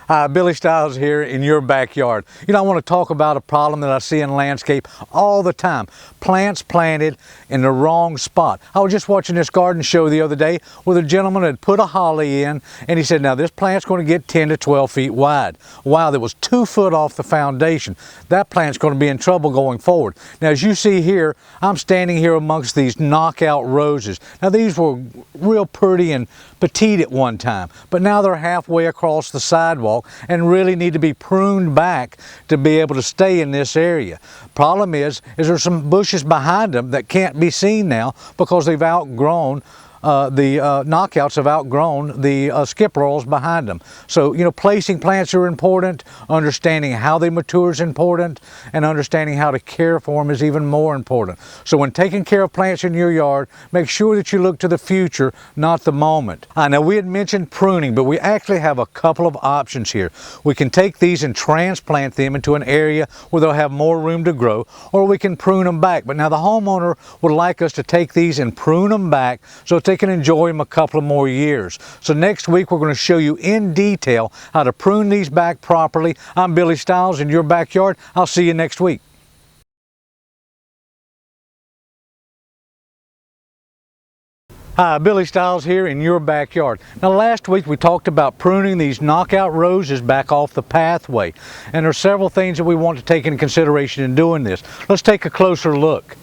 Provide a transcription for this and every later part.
Hi, Billy Stiles here in your backyard. You know, I want to talk about a problem that I see in landscape all the time. Plants planted in the wrong spot. I was just watching this garden show the other day where the gentleman had put a holly in and he said, now this plant's going to get 10 to 12 feet wide. Wow, that was 2 foot off the foundation. That plant's going to be in trouble going forward. Now, as you see here, I'm standing here amongst these knockout roses. Now, these were real pretty and petite at one time, but now they're halfway across the sidewalk and really need to be pruned back to be able to stay in this area. Problem is there's some bushes behind them that can't be seen now because they've outgrown the knockouts have outgrown the skip rolls behind them. So, you know, placing plants are important, understanding how they mature is important, and understanding how to care for them is even more important. So when taking care of plants in your yard, make sure that you look to the future, not the moment. I know we had mentioned pruning, but we actually have a couple of options here. We can take these and transplant them into an area where they'll have more room to grow, or we can prune them back. But now the homeowner would like us to take these and prune them back so they can enjoy them a couple of more years. So next week we're going to show you in detail how to prune these back properly. I'm Billy Stiles in your backyard. I'll see you next week. Hi, Billy Stiles here in your backyard. Now last week we talked about pruning these knockout roses back off the pathway. And there are several things that we want to take into consideration in doing this. Let's take a closer look.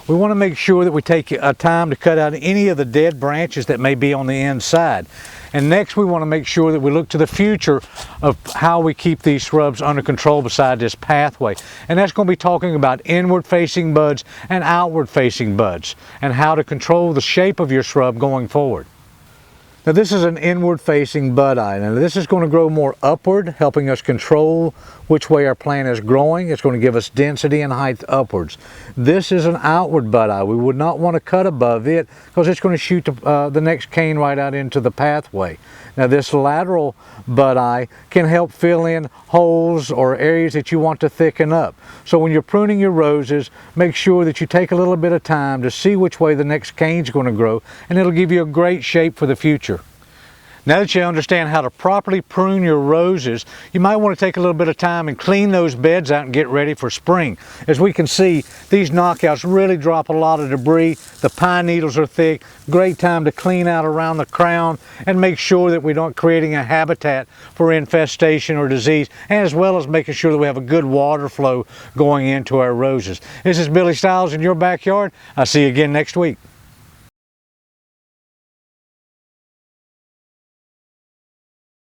We want to make sure that we take time to cut out any of the dead branches that may be on the inside. And next we want to make sure that we look to the future of how we keep these shrubs under control beside this pathway. And that's going to be talking about inward facing buds and outward facing buds and how to control the shape of your shrub going forward. Now this is an inward facing bud eye. Now this is going to grow more upward, helping us control which way our plant is growing. It's going to give us density and height upwards. This is an outward bud eye. We would not want to cut above it because it's going to shoot the next cane right out into the pathway. Now this lateral bud eye can help fill in holes or areas that you want to thicken up. So when you're pruning your roses, make sure that you take a little bit of time to see which way the next cane is going to grow, and it'll give you a great shape for the future. Now that you understand how to properly prune your roses, you might want to take a little bit of time and clean those beds out and get ready for spring. As we can see, these knockouts really drop a lot of debris. The pine needles are thick. Great time to clean out around the crown and make sure that we're not creating a habitat for infestation or disease, and as well as making sure that we have a good water flow going into our roses. This is Billy Stiles in your backyard. I'll see you again next week.